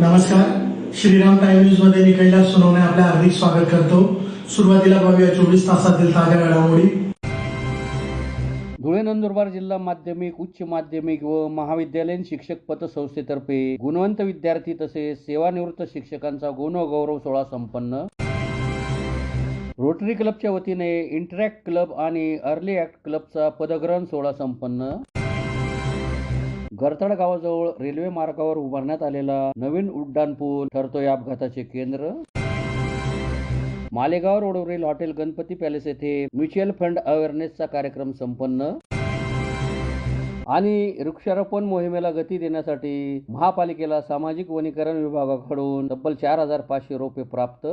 नमस्कार. Shriram time news मध्ये मी कैलास सोनवणे आपले हार्दिक स्वागत करतो. सुरुवातीला पाहूया 24 तासातील ताज्या घडामोडी. धुळे नंदुरबार जिल्हा माध्यमिक, उच्च माध्यमिक व महाविद्यालयीन शिक्षक पतसंस्थेतर्फे गुणवंत विद्यार्थी तसेच सेवानिवृत्त शिक्षकांचा गुण व गौरव सोहळा संपन्न. रोटरी क्लबच्या वतीने इंटरॅक्ट क्लब आणि अर्ली ॲक्ट क्लबचा पदग्रहण सोहळा संपन्न. गरतड गावाजवळ रेल्वे मार्गावर उभारण्यात आलेला नवीन उड्डाणपूल ठरतोय अपघाताचे केंद्र. मालेगाव रोडवरील हॉटेल गणपती पॅलेस येथे म्युच्युअल फंड अवेअरनेसचा कार्यक्रम संपन्न. आणि वृक्षारोपण मोहिमेला गती देण्यासाठी महापालिकेला सामाजिक वनीकरण विभागाकडून तब्बल 4,500 रोपे प्राप्त.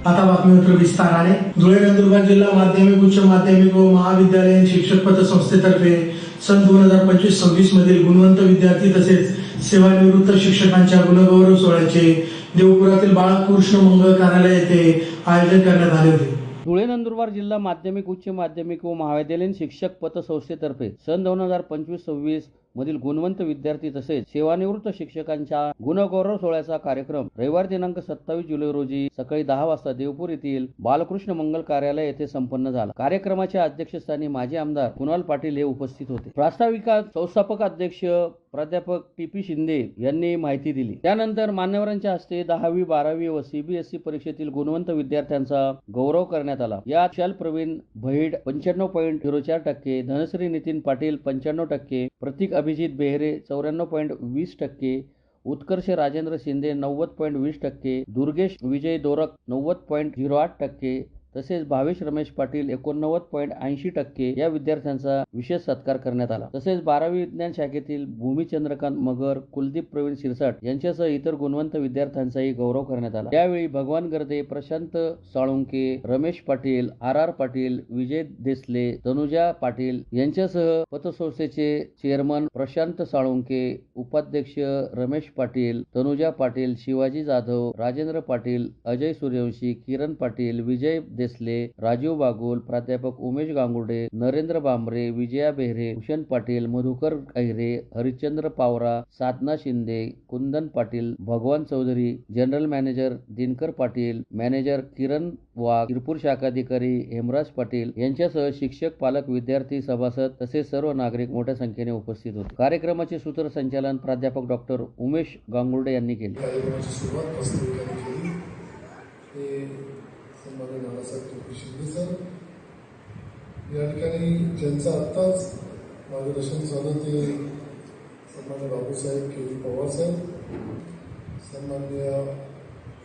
आता बातमीपत्र विस्ताराने. धुळे नंदुरबार जिल्हा माध्यमिक, उच्च माध्यमिक व महाविद्यालयीन शिक्षक पतसंस्थेतर्फे सन 2025-26 मधील गुणवंत विद्यार्थी तसेच सेवानिवृत्त शिक्षकांच्या गुणगौरव सोहळ्याचे देवपुरातील बाळकृष्ण मंगल कार्यालय येथे आयोजन करण्यात आले होते. धुळे नंदुरबार जिल्हा माध्यमिक, उच्च माध्यमिक व महाविद्यालयीन शिक्षक पतसंस्थेतर्फे सन 2025-26 मधील गुणवंत विद्यार्थी तसेच सेवानिवृत्त शिक्षकांच्या गुणगौरव सोहळ्याचा कार्यक्रम रविवार दिनांक 27 जुलै रोजी सकाळी 10 वाजता देवपूर येथील बालकृष्ण मंगल कार्यालय येथे संपन्न झाला. कार्यक्रमाच्या अध्यक्षस्थानी माजी आमदार कुणाल पाटील हे उपस्थित होते. प्रास्ताविकात संस्थापक अध्यक्ष प्राध्यापक टी.पी. शिंदे यांनी माहिती दिली. त्यानंतर मान्यवरांच्या हस्ते 10वी, 12वी व सीबीएसई परीक्षेतील गुणवंत विद्यार्थ्यांचा गौरव करण्यात आला. यात विशाल प्रवीण भैड 95.04%, धनश्री नितीन पाटील 95%, प्रतीक अभिजित बेहरे 94.20%, उत्कर्ष राजेंद्र शिंदे 90.20%, दुर्गेश विजय दोरक 90.08%, तसेच भावेश रमेश पाटील 89.80% या विद्यार्थ्यांचा विशेष सत्कार करण्यात आला. तसेच 12वी विज्ञान शाखेतील भूमी चंद्रकांत मगर, कुलदीप प्रवीण शिरसाट यांच्यासह इतर गुणवंत विद्यार्थ्यांचाही गौरव करण्यात आला. यावेळी भगवान गर्दे, प्रशांत साळुंके, रमेश पाटील, आर पाटील, विजय देसले, तनुजा पाटील यांच्यासह पतसंस्थेचे चेअरमन प्रशांत साळुंके, उपाध्यक्ष रमेश पाटील, तनुजा पाटील, शिवाजी जाधव, राजेंद्र पाटील, अजय सूर्यवंशी, किरण पाटील, विजय देसले, राजीव बागुल, प्राध्यापक उमेश गांगुर्डे, नरेंद्र बांबरे, विजया बेहरे, भूषण पाटील, मधुकर अहिरे, हरिश्चंद्र पावरा, साधना Shinde, Kundan Patil, Bhagwan Chaudhari, general manager Dinkar Patil, manager Kiran Wagh, Shirpur शाखाधिकारी हेमराज पाटील यांच्यासह शिक्षक, पालक, विद्यार्थी, सभासद तसेच सर्व नागरिक मोठ्या संख्येने उपस्थित होते. कार्यक्रमाचे सूत्रसंचालन प्राध्यापक डॉक्टर उमेश गांगुर्डे यांनी केले. सन्मान्य नानासाहेब टी.पी. शिंदे सर या ठिकाणी ज्यांचं आत्ताच मार्गदर्शन झालं ते सन्मान्य बाबूसाहेब के.व्ही. पवार साहेब, सन्मान्य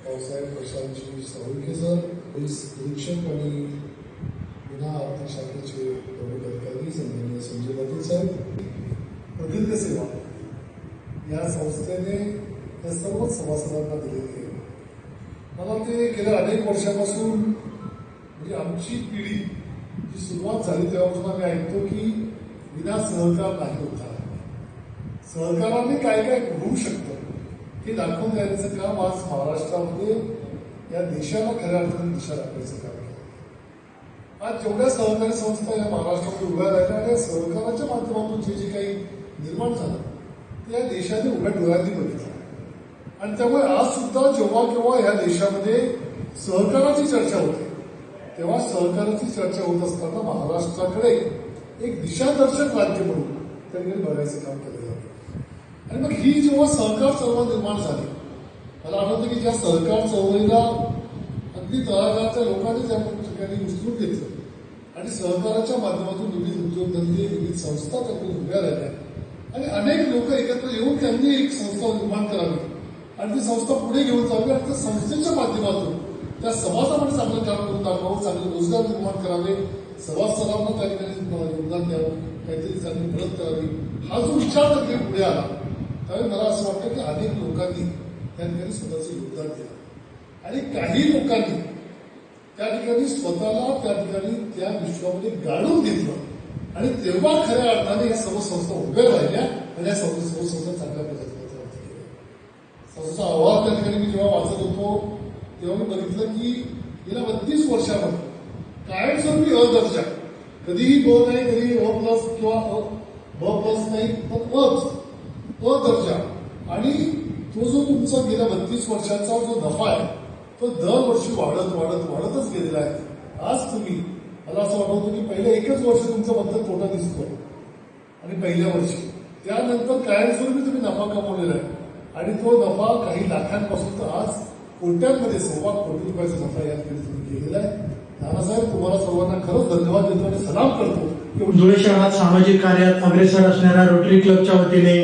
भाऊसाहेब प्रशांतजी साळुंके सर, पोलीस निरीक्षक आणि गुन्हा आर्थिक शाखेचे प्रमुख अधिकारी सन्मान्य संजय पाटील साहेब, प्रदीर्घ सेवा या संस्थेने या सर्व सभासदांना दिलेली आहे. मला ते गेल्या अनेक वर्षापासून म्हणजे आमची पिढी जी सुरुवात झाली तेव्हापासून आम्ही ऐकतो की विना सहकार नाही होता. सहकाराने काय काय होऊ शकतं हे दाखवून द्यायचं काम आज महाराष्ट्रामध्ये या देशाला खऱ्या अर्थाने दिशा दाखवायचं काम केलं. आज जेवढ्या सहकारी संस्था या महाराष्ट्रामध्ये उभ्या राहिल्या आणि या सहकाराच्या माध्यमातून जे काही निर्माण झालं ते या देशाने उभ्या डोळ्यांनी बघितलं. आणि त्यामुळे आज सुद्धा जेव्हा केव्हा ह्या देशामध्ये सहकाराची चर्चा होते तेव्हा सहकाराची चर्चा होत असताना महाराष्ट्राकडे एक दिशादर्शक राज्य म्हणून त्यांनी बघायचं काम केलं जातं. आणि मग ही जेव्हा सहकार चळवळ निर्माण झाली, मला आठवतं की ज्या सहकार चळवळीला अगदी तळागाळाच्या लोकांनी त्या ठिकाणी उचलून घेतलं आणि सहकाराच्या माध्यमातून विविध उद्योगधंदे, विविध संस्था त्यातून उभ्या राहिल्या आणि अनेक लोक एकत्र येऊन त्यांनी एक संस्था निर्माण करावी आणि ती संस्था पुढे घेऊन जावी आणि त्या संस्थेच्या माध्यमातून त्या समाजामध्ये चांगलं काम करून दाखवावं, चांगले रोजगार निर्माण करावे, सभासदांना त्या ठिकाणी योगदान द्यावं, काहीतरी चांगली मदत करावी, हा जो विचार त्या ठिकाणी पुढे आला त्यावेळी मला असं वाटतं की अनेक लोकांनी त्या ठिकाणी स्वतःचं योगदान दिलं आणि काही लोकांनी त्या ठिकाणी स्वतःला त्या ठिकाणी त्या विश्वामध्ये गाडून घेतलं आणि तेव्हा खऱ्या अर्थाने या सर्व संस्था उभ्या राहिल्या आणि या सर्व संस्था चांगल्या पद्धतीने संस्थेचा अहवाल त्या ठिकाणी मी जेव्हा वाचत होतो तेव्हा मी बघितलं की गेल्या 32 वर्षामध्ये कायमस्वरूपी अ दर्जा, कधीही ब नाही, कधी अ प्लस किंवा ब प्लस नाही, पण अ दर्जा आणि तो जो तुमचा गेल्या 32 वर्षांचा जो नफा आहे तो दरवर्षी वाढतच गेलेला आहे. आज तुम्ही मला असं वाटतं की पहिलं एकच वर्ष तुमचं फक्त तोटा दिसतोय आणि पहिल्या वर्षी त्यानंतर कायमस्वरूपी तुम्ही नफा कमवलेला आहे आणि तो नफा काही लाखांपासून तर आज कोट्यांमध्ये 1.25 कोटी रुपयाचा नफा या ठिकाणी तुम्ही केलेला आहे. नानासाहेब तुम्हाला सर्वांना खरंच धन्यवाद देतो आणि सलाम करतो. धुळे शहरात सामाजिक कार्यात अग्रेसर असणाऱ्या रोटरी क्लबच्या वतीने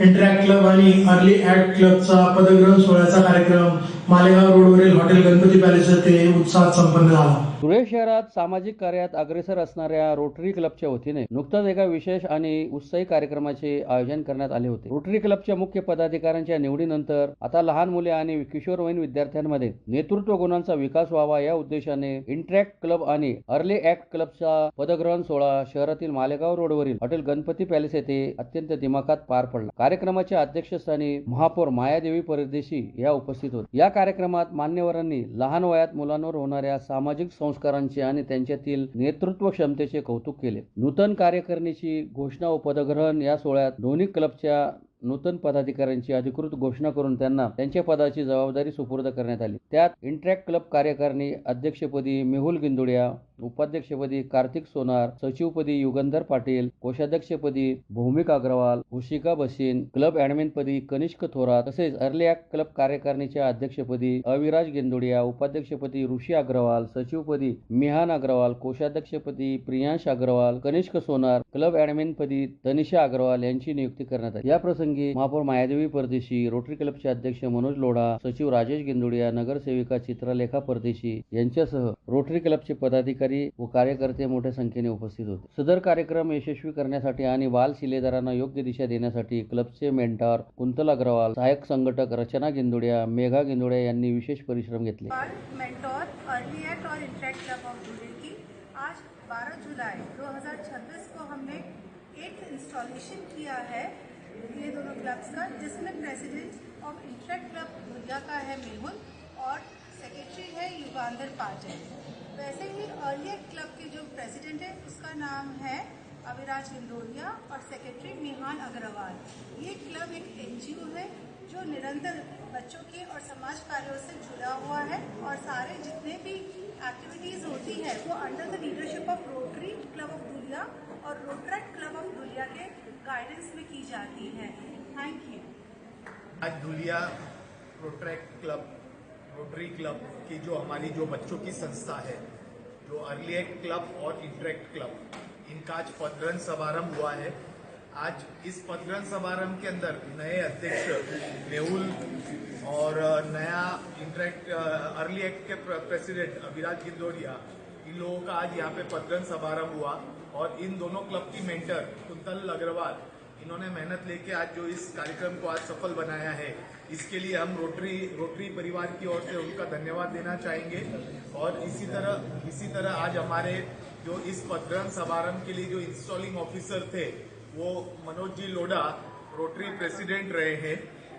इंटरॅक्ट क्लब आणि अर्ली ऍक्ट क्लबचा पदग्रहण सोहळ्याचा कार्यक्रम मालेगाव रोडवरील हॉटेल गणपती पॅलेस येथे उत्साहात संपन्न झाला. धुळे शहरात सामाजिक कार्यात अग्रेसर असणाऱ्या रोटरी क्लबच्या वतीने नुकताच एका विशेष आणि उत्साही कार्यक्रमाचे आयोजन करण्यात आले होते. रोटरी क्लबच्या मुख्य पदाधिकाऱ्यांच्या निवडीनंतर आता लहान मुले आणि किशोरवयीन विद्यार्थ्यांमध्ये नेतृत्व गुणांचा विकास व्हावा या उद्देशाने इंटरॅक्ट क्लब आणि अर्ली ऍक्ट क्लबचा पदग्रहण सोहळा शहरातील मालेगाव रोडवरील हॉटेल गणपती पॅलेस येथे अत्यंत दिमाखात पार पडला. कार्यक्रमाच्या अध्यक्षस्थानी महापौर मायादेवी परदेशी या उपस्थित होत्या. या कार्यक्रमात मान्यवरांनी लहान वयात मुलांवर होणाऱ्या सामाजिक संस्कारांचे आणि त्यांच्यातील नेतृत्व क्षमतेचे कौतुक केले. नूतन कार्यकारिणीची घोषणा व पदग्रहण या सोहळ्यात दोन्ही क्लबच्या नूतन पदाधिकाऱ्यांची अधिकृत घोषणा करून त्यांना त्यांच्या पदाची जबाबदारी सुपूर्द करण्यात आली. त्यात इंटरॅक्ट क्लब कार्यकारिणी अध्यक्षपदी मेहुल गिंदोडिया, उपाध्यक्षपदी कार्तिक सोनार, सचिवपदी युगंधर पाटील, कोषाध्यक्षपदी भौमिक अग्रवाल, हुशिका बशीन, क्लब ॲडमिनपदी कनिष्क थोरात तसेच अर्ली ॲक्ट क्लब कार्यकारिणीच्या अध्यक्षपदी अविराज गिंदोडिया, उपाध्यक्षपदी ऋषी अग्रवाल, सचिवपदी मिहान अग्रवाल, कोषाध्यक्षपदी प्रियांश अग्रवाल, कनिष्क सोनार, क्लब ॲडमिनपदी तनिषा अग्रवाल यांची नियुक्ती करण्यात आली. या प्रसंगी महापौर मायादेवी परदेशी, रोटरी क्लबचे अध्यक्ष मनोज लोढा, सचिव राजेश गिंदोडिया, नगरसेविका चित्रलेखा परदेशी यांच्यासह रोटरी क्लबचे पदाधिकारी व कार्यकर्ते मोठ्या संख्येने उपस्थित होते. सदर कार्यक्रम यशस्वी करण्यासाठी आणि बाल शिलेदारांना योग्य दिशा देण्यासाठी क्लबचे मेंटॉर कुंतल अग्रवाल, सहाय्यक संघटक रचना गिंदोडिया, मेघा गिंदोडिया यांनी विशेष परिश्रम घेतले. मेंटोर अर्ली एक्ट और इंटरैक्ट क्लब ऑफ धुले की आज 12 जुलाई 2026 को हमने एक इंस्टॉलेशन किया है ये दोनों क्लब्स का, जिसमें president of interact club Dhulia का है मेहुल और सेक्रेटरी है युगांधर पाटिल. वैसे ही अर्ली एक्ट क्लब के जो प्रेसिडेंट है उसका नाम है अविराज गिंदोडिया और सेक्रेटरी मिहान अग्रवाल. ये क्लब एक NGO है जो निरंतर बच्चों के और समाज कार्यों से जुड़ा हुआ है और सारे जितने भी एक्टिविटीज़ होती है वो under the leadership of Rotary Club of Dhulia और रोटरैक्ट क्लब ऑफ धुलिया के गाइडेंस में की जाती है. Thank you. आज Dhulia Rotaract Club, Rotary Club की जो हमारी जो बच्चों की संस्था है, जो अर्ली एक्ट क्लब और इंटरैक्ट क्लब, इनका आज पदग्रहण समारंभ हुआ है. आज इस पदग्रहण समारंभ के अंदर नए अध्यक्ष मेहुल और नया इंटरैक्ट अर्ली एक्ट के प्रेसिडेंट अविराज गिंदोडिया, इन लोगों का आज यहाँ पे पदग्रहण समारंभ हुआ और इन दोनों क्लब की मेंटर कुंतल अग्रवाल, इन्होंने मेहनत लेके आज जो इस कार्यक्रम को आज सफल बनाया है, इसके लिए हम रोटरी परिवार की ओर से उनका धन्यवाद देना चाहेंगे. और इसी तरह आज हमारे जो इस पदग्रहण समारंभ के लिए जो इंस्टॉलिंग ऑफिसर थे वो मनोज जी लोढ़ा रोटरी प्रेसिडेंट रहे हैं,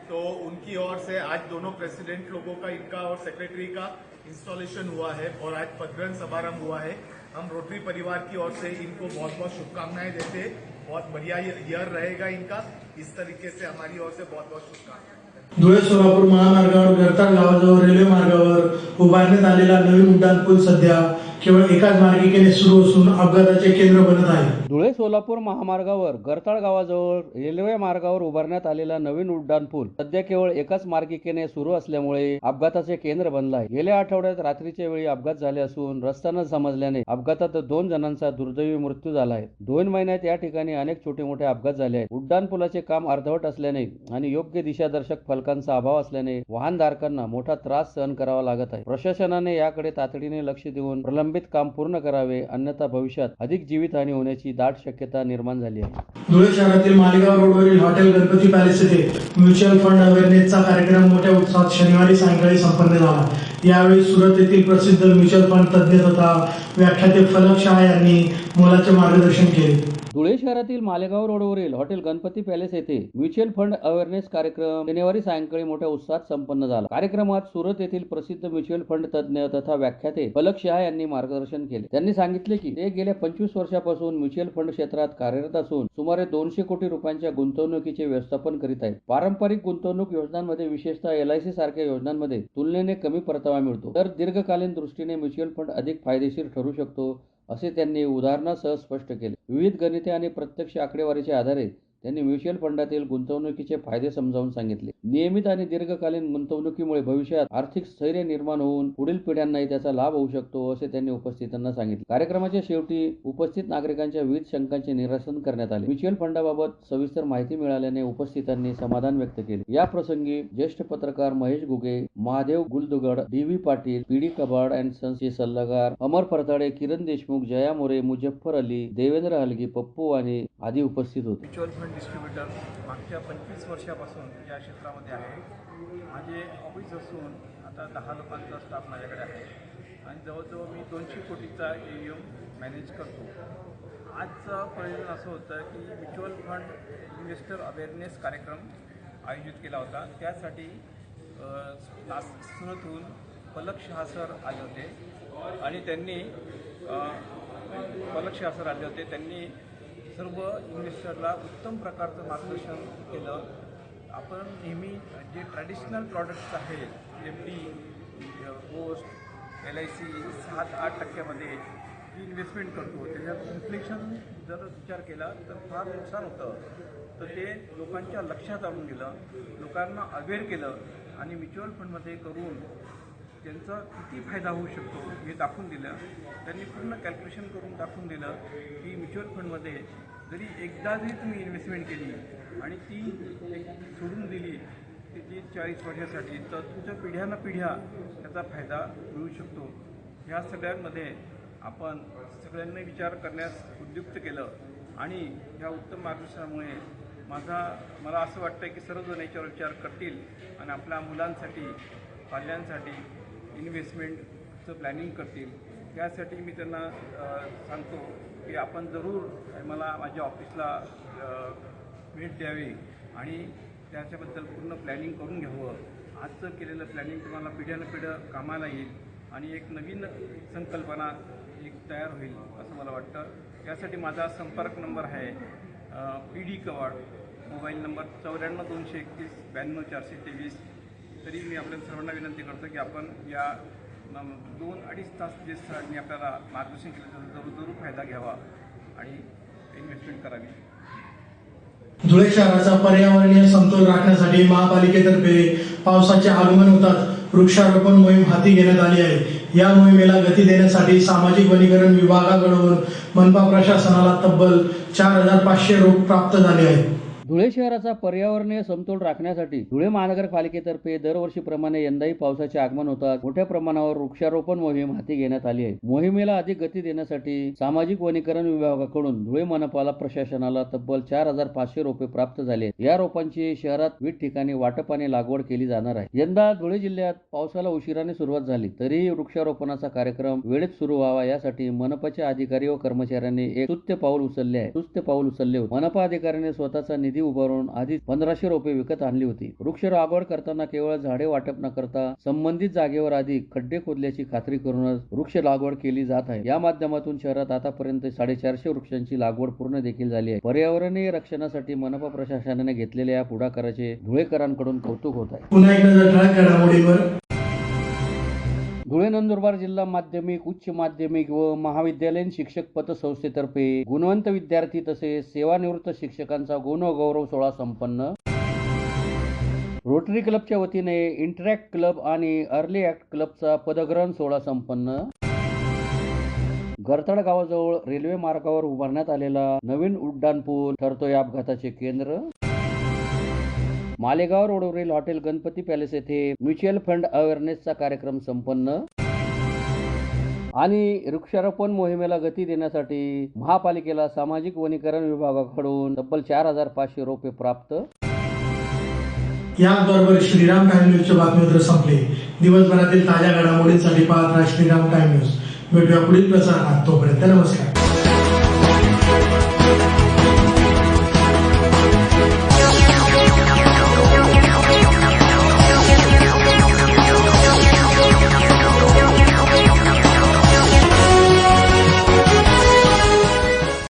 तो उनकी ओर से आज दोनों प्रेसिडेंट लोगों का, इनका और सेक्रेटरी का इंस्टॉलेशन हुआ है और आज पदग्रहण समारंभ हुआ है. हम रोटरी परिवार की ओर से इनको बहुत बहुत शुभकामनाएं देते हैं. बहुत बढ़िया ईयर रहेगा इनका. इस तरीके से हमारी ओर से बहुत बहुत शुभकामनाएं. धुळे सोलापूर महामार्गावर गरताळ गावाजवळ रेल्वे मार्गावर उभारण्यात आलेला नवीन उड्डाण पूल सध्या केवळ एकाच मार्गिकेने सुरू असून अपघाताचे केंद्र बनत आहे. धुळे सोलापूर महामार्गावर गरताळ गावाजवळ रेल्वे मार्गावर उभारण्यात आलेला नवीन उड्डाण पूल सध्या केवळ एकाच मार्गिकेने सुरू असल्यामुळे अपघाताचे केंद्र बनला आहे. गेल्या आठवड्यात रात्रीच्या वेळी अपघात झाले असून रस्ता न समजल्याने अपघातात 2 जणांचा दुर्दैवी मृत्यू झाला आहे. 2 महिन्यात या ठिकाणी अनेक छोटे मोठे अपघात झाले आहेत. उड्डाण पुलाचे काम अर्धवट असल्याने आणि योग्य दिशादर्शक फलकांचा अभाव असल्याने वाहनधारकांना मोठा त्रास सहन करावा लागत आहे. प्रशासनाने याकडे तातडीने लक्ष देऊन प्रलंबित काम पूर्ण करावे, अन्यथा भविष्यात अधिक जीवितहानी होण्याची दाट शक्यता निर्माण झाली आहे. धुळे शहरातील मालेगाव रोडवरील हॉटेल गणपती पॅलेस येथे म्युच्युअल फंड अवेअरनेसचा कार्यक्रम मोठ्या उत्साहात शनिवारी सायंकाळी संपन्न झाला. यावेळी सुरत येथील प्रसिद्ध म्युच्युअल फंड तज्ज्ञ तथा व्याख्याते फलक शाह यांनी मोलाचे मार्गदर्शन केले. धुळे शहरातील मालेगाव रोडवरील हॉटेल गणपती पॅलेस येथे म्युच्युअल फंड अवेअरनेस कार्यक्रम शनिवारी सायंकाळी मोठ्या उत्साहात संपन्न झाला. कार्यक्रमात सुरत येथील प्रसिद्ध म्युच्युअल फंड तज्ज्ञ तथा व्याख्याते फलक शहा यांनी मार्गदर्शन केले. त्यांनी सांगितले की ते गेल्या 25 वर्षापासून म्युच्युअल फंड क्षेत्रात कार्यरत असून सुमारे 200 कोटी रुपयांच्या गुंतवणुकीचे व्यवस्थापन करीत आहेत. पारंपरिक गुंतवणूक योजनांमध्ये विशेषतः LIC सारख्या योजनांमध्ये तुलनेने कमी परतावा मिळतो, तर दीर्घकालीन दृष्टीने म्युच्युअल फंड अधिक फायदेशीर ठरू शकतो असे त्यांनी उदाहरणासह स्पष्ट केले. विविध गणिते आणि प्रत्यक्ष आकडेवारीच्या आधारे त्यांनी म्युच्युअल फंडातील गुंतवणुकीचे फायदे समजावून सांगितले. नियमित आणि दीर्घकालीन गुंतवणुकीमुळे भविष्यात आर्थिक स्थैर्य निर्माण होऊन पुढील पिढ्यांनाही त्याचा लाभ होऊ शकतो असे त्यांनी उपस्थितांना सांगितले. कार्यक्रमाच्या शेवटी उपस्थित नागरिकांच्या विविध शंकांचे निरसन करण्यात आले. म्युच्युअल फंडाबाबत सविस्तर माहिती मिळाल्याने उपस्थितांनी समाधान व्यक्त केले. या प्रसंगी ज्येष्ठ पत्रकार Mahesh Guge, Mahadev Guldugad, DV Patil, PD Kabad and सन्सचे सल्लागार अमर परताडे, किरण देशमुख, जया मोरे, मुजफ्फर अली, देवेंद्र हलगी, पप्पू वाणी आदी उपस्थित होते. म्युच्युअल फंड डिस्ट्रीब्युटर मागच्या 25 वर्षापासून या क्षेत्रामध्ये आहे. माझे ऑफिस असून आता 10 लोकांचा स्टाफ माझ्याकडे आहे आणि जवळजवळ मी 200 कोटीचा AUM मॅनेज करतो. आजचं प्रयोजन असं होतं की म्युच्युअल फंड इन्व्हेस्टर अवेअरनेस कार्यक्रम आयोजित केला होता. त्यासाठी सुरतहून फलक शहा सर आले होते आणि त्यांनी सर्व इन्व्हेस्टरला उत्तम प्रकारचं मार्गदर्शन केलं. आपण नेहमी जे ट्रॅडिशनल प्रॉडक्ट्स आहेत FD, पोस्ट, LIC 7-8% जी इन्व्हेस्टमेंट करतो, त्याच्यात इन्फ्लेशन जर विचार केला तर फार नुकसान होतं. तर ते लोकांच्या लक्षात आणून दिलं, लोकांना अवेअर केलं आणि म्युच्युअल फंडमध्ये करून त्यांचा किती फायदा होऊ शकतो हे दाखवून दिलं. त्यांनी पूर्ण कॅल्क्युलेशन करून दाखवून दिलं की म्युच्युअल फंडमध्ये जरी एकदा जरी तुम्ही इन्व्हेस्टमेंट केली आणि ती सोडून दिली ती 40 वर्षासाठी, तर तुमच्या पिढ्या त्याचा फायदा मिळू शकतो. ह्या सगळ्यांमध्ये आपण सगळ्यांनी विचार करण्यास उद्युक्त केलं आणि ह्या उत्तम मार्गदर्शनामुळे मला असं वाटतं की सर्वजण याच्यावर विचार करतील आणि आपल्या मुलांसाठी, पाल्यांसाठी इन्व्हेस्टमेंटचं प्लॅनिंग करतील. त्यासाठी मी त्यांना सांगतो की आपण जरूर मला माझ्या ऑफिसला भेट द्यावी आणि त्याच्याबद्दल पूर्ण प्लॅनिंग करून घ्यावं. आजचं केलेलं प्लॅनिंग तुम्हाला पिढ्यानपिढ्या कामाला येईल आणि एक नवीन संकल्पना तयार होईल असं मला वाटतं. यासाठी माझा संपर्क नंबर आहे PD कबाड, मोबाईल नंबर 94 231 92 423. तरी मी आपल्या सर्वांना विनंती करतो की आपण या 2-2.5 तास जे सरांनी आपल्याला मार्गदर्शन केलं त्याचा जरूर फायदा घ्यावा आणि इन्व्हेस्टमेंट करावी. धुळे शहराचा पर्यावरणीय समतोल राखण्यासाठी महापालिकेतर्फे पावसाचे आगमन होताच वृक्षारोपण मोहीम हाती घेण्यात आली आहे. या मोहिमेला गती देण्यासाठी सामाजिक वनीकरण विभागाकडून मनपा प्रशासनाला तब्बल 4,500 रोप प्राप्त झाले आहेत. धुळे शहराचा पर्यावरणीय समतोल राखण्यासाठी धुळे महानगरपालिकेतर्फे दरवर्षीप्रमाणे यंदाही पावसाचे आगमन होतात मोठ्या प्रमाणावर वृक्षारोपण मोहीम हाती घेण्यात आली आहे. मोहिमेला अधिक गती देण्यासाठी सामाजिक वनीकरण विभागाकडून धुळे मनपाला प्रशासनाला तब्बल 4,500 रोपे प्राप्त झाले. या रोपांची शहरात विविध ठिकाणी वाटप आणि लागवड केली जाणार आहे. यंदा धुळे जिल्ह्यात पावसाला उशिराने सुरुवात झाली तरीही वृक्षारोपणाचा कार्यक्रम वेळेत सुरू व्हावा यासाठी मनपाच्या अधिकारी व कर्मचाऱ्यांनी एक सुस्त पाऊल उचलले होते. मनपा अधिकाऱ्यांनी स्वतःचा निधी उभारून आधी 1,500 रोपे विकत आणली होती. वृक्ष लागवड करताना केवळ झाडे वाटप न करता संबंधित जागेवर आधी खड्डे खोदल्याची खात्री करूनच वृक्ष लागवड केली जात आहे. या माध्यमातून शहरात आतापर्यंत 450 वृक्षांची लागवड पूर्ण देखील झाली आहे. पर्यावरणीय रक्षणासाठी मनपा प्रशासनाने घेतलेल्या या पुढाकाराचे धुळेकरांकडून कौतुक होत आहे. पुन्हा एक नजर ठळक घडामोडींवर. धुळे नंदुरबार जिल्हा माध्यमिक, उच्च माध्यमिक व महाविद्यालयीन शिक्षक पतसंस्थेतर्फे गुणवंत विद्यार्थी तसेच सेवानिवृत्त शिक्षकांचा गुणगौरव सोहळा संपन्न. रोटरी क्लबच्या वतीने इंटरॅक्ट क्लब आणि अर्ली ॲक्ट क्लबचा पदग्रहण सोहळा संपन्न. गरताड गावाजवळ रेल्वे मार्गावर उभारण्यात आलेला नवीन उड्डाणपूल ठरतोय अपघाताचे केंद्र. मालेगाव रोडवरील हॉटेल गणपती पॅलेस येथे म्युच्युअल फंड अवेअरनेसचा कार्यक्रम संपन्न. आणि वृक्षारोपण मोहिमेला गती देण्यासाठी महापालिकेला सामाजिक वनीकरण विभागाकडून तब्बल 4,500 रोपे प्राप्त. याबरोबर श्रीराम टाइम न्यूजचे बातमीपत्र संपले. दिवसभरातील ताज्या घडामोडींसाठी पाहत राहा श्रीराम टाइम न्यूज. भेटूया पुढील प्रसारणात. तोपर्यंत नमस्कार.